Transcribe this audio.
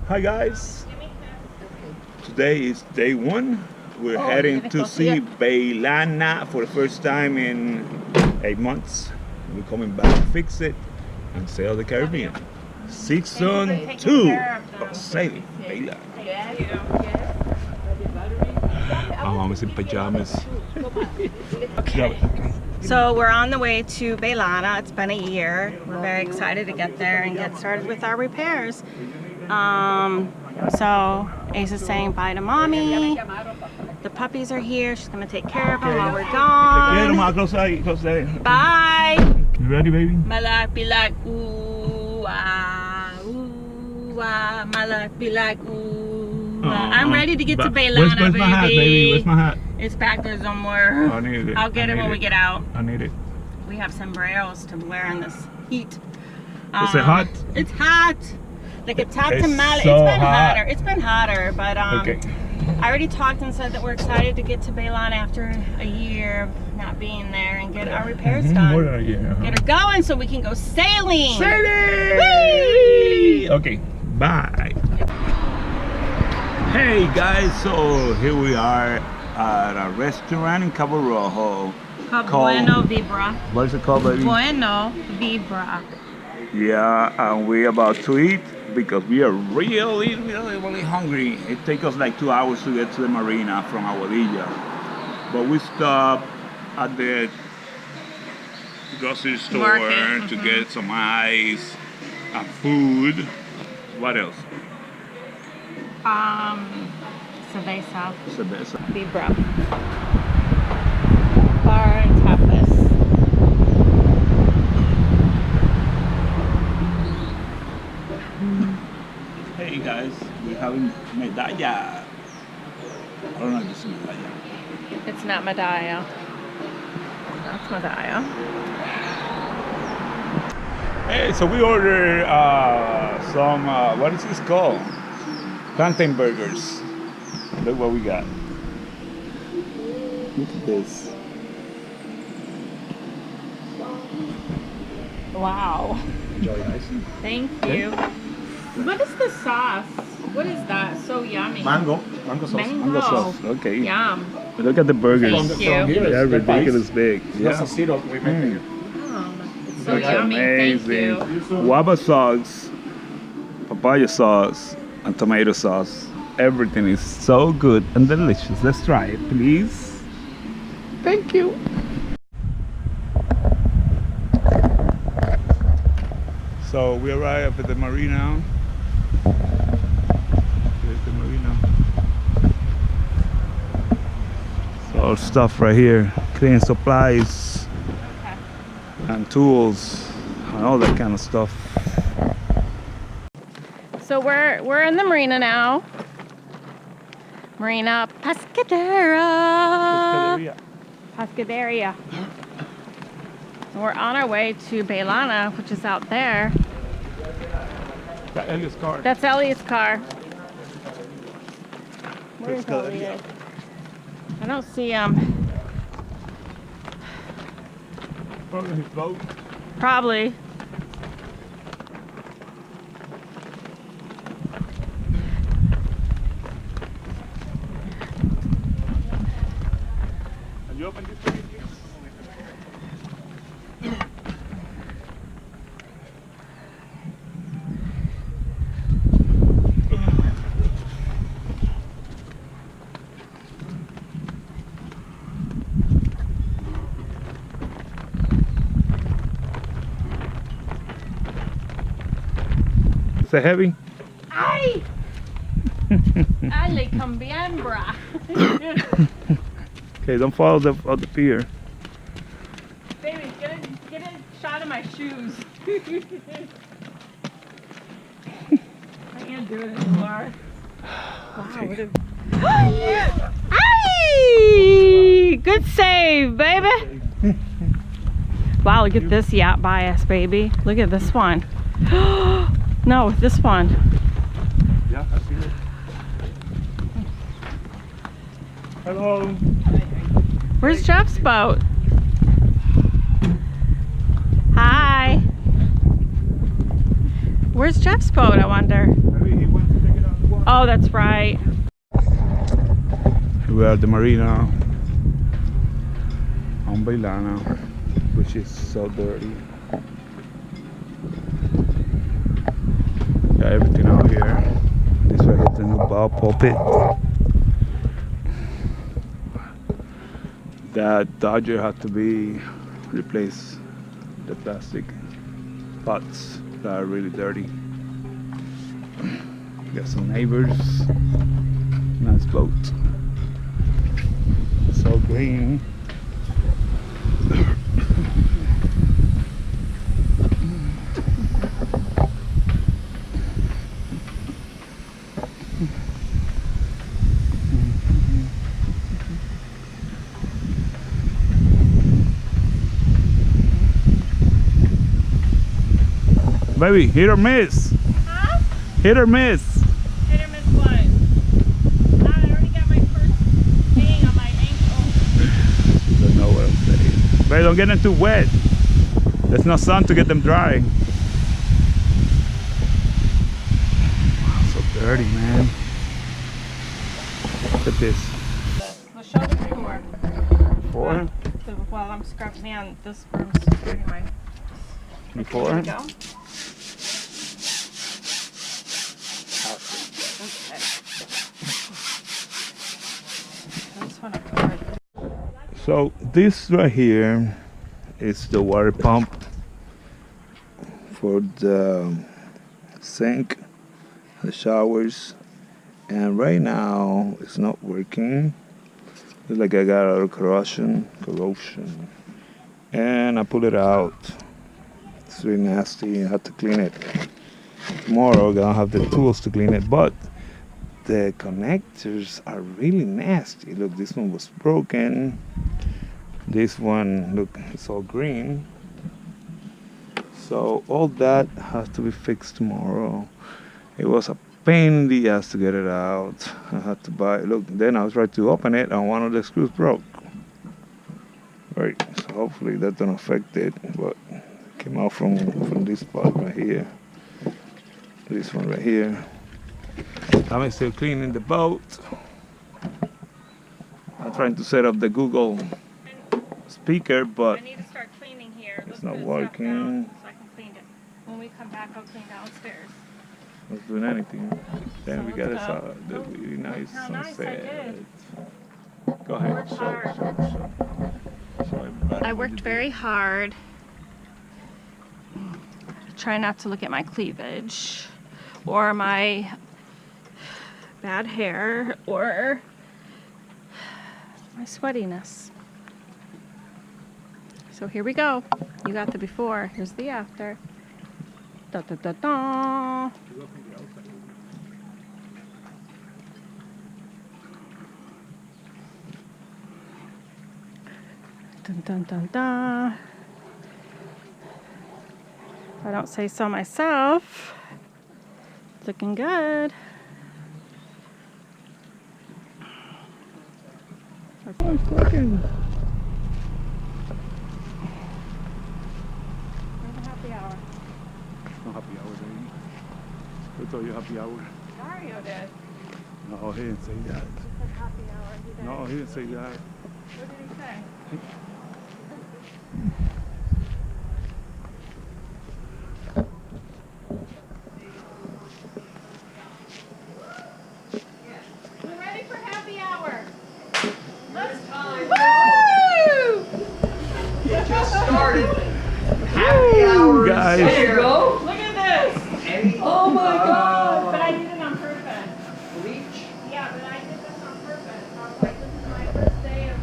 Hi guys, today is day one. We're heading to see Baylana for the first time in 8 months. We're coming back to fix it and sail the Caribbean. Season 2 of Sailing Baylana. My mom is in pajamas. Okay. So we're on the way to Baylana. It's been a year. We're very excited to get there and get started with our repairs. So Ace is saying bye to mommy. The puppies are here. She's gonna take care of them while we're gone. Bye. You ready, baby? My life be like ooh ah, my life be like ooh ah. I'm ready to get to Baylana, where's my hat, baby? Where's my hat? It's back there somewhere. I need it. I'll get it when we get out. I need it. We have sombreros to wear in this heat. Is it hot? It's hot. Like a hot tamale. So it's been hot. hotter. It's been hotter, but Okay. I already talked and said that we're excited to get to Baylana after a year of not being there and get our repairs done. More than a year. Get her going so we can go sailing. Sailing! Whee! Okay, bye. Hey guys, so here we are at a restaurant in Cabo Rojo. Buena Vibra. What is it called, baby? Buena Vibra. Yeah, and we're about to eat because we are really hungry. It takes us like 2 hours to get to the marina from Aguadilla. But we stopped at the grocery store Market. to get some ice and food. What else? Cerveza. Cerveza. Vibra. Bar and tapas. Hey guys, we're having medalla. I don't know if this is medalla. It's not Medalla. That's Medalla. Hey, so we ordered some, what is this called? Plantain burgers. Look what we got. Look at this. Wow. Enjoy ice. Thank you. What is the sauce? What is that? So yummy. Mango sauce. Mango. Sauce. Okay. Yum. Look at the burgers. Thank you. They're ridiculous big. That's a syrup we make here. It's so yummy. Amazing. Thank you. Guava sauce, papaya sauce, and tomato sauce. Everything is so good and delicious. Let's try it, please. Thank you. So we arrived at the marina. Here's the marina. So all stuff right here, cleaning supplies and tools and all that kind of stuff. So we're in the marina now. Marina Pescaderia. Pescaderia. And we're on our way to Baylana, which is out there. That's Elliot's car. That's Ellie's car. Where is Elliot? I don't see him. Probably his boat. Probably. Have you opened this for me? Is it heavy? ¡Ay! ¡Ay, le cambiambra! Okay, don't fall off the pier. Baby, get a shot of my shoes. I can't do it anymore. Wow, what a... Ay! Good save, baby! Wow, look at this yacht bias, baby. Look at this one. No, this one. Yeah, I see it. Hello. Where's Jeff's boat? Hi. Where's Jeff's boat, I wonder? Maybe he went to pick it up. Oh, that's right. We are at the marina on Baylana, which is so dirty. Got everything out here. This right here is the new bow pulpit. That Dodger had to be replaced. The plastic pots that are really dirty. Got some neighbors. Nice boat. So green. Baby, hit or miss? Huh? Hit or miss? Hit or miss what? I already got my first ding on my ankle. Don't know what I'm saying. Baby, don't get them too wet. There's no sun to get them dry. Wow, so dirty, man. Look at this. We'll show the before. Before? While I'm scrubbing man, this room's anyway. Before? There we go. So this right here is the water pump for the sink, the showers, and right now it's not working. It's like I got a lot of corrosion, and I pull it out. It's really nasty. I have to clean it tomorrow. I don't have the tools to clean it, but the connectors are really nasty. Look, this one was broken. This one, look, it's all green. So all that has to be fixed tomorrow. It was a pain in the ass to get it out. I had to buy, look, then I was trying to open it and one of the screws broke. Right, so hopefully that don't affect it, but it came out from this part right here. This one right here. I'm still cleaning the boat. I'm trying to set up the Google speaker, but I need to start cleaning here. it's not working. So I can clean it. When we come back, I'll clean downstairs. Not doing anything. Then So we got let's the really nice How nice I sunset. did. Go ahead. Worked hard. Show everybody I what worked you did. very hard. Try not to look at my cleavage or my bad hair or my sweatiness. So here we go. You got the before. Here's the after. Da da da da. Dun dun dun dun. If I don't say so myself, it's looking good. Oh, it's working. Where's the happy hour? No happy hour, baby. Who told you happy hour? Mario did. No, he didn't say that. He said happy hour. He did. No, he didn't say that. What did he say? We're ready for happy hour. Let's woo! It just started. Happy hour. Guys. There you go. Look at this. Oh my God! But I did it on purpose. Bleach. Yeah, but I did this on purpose. I was like, this is my first day of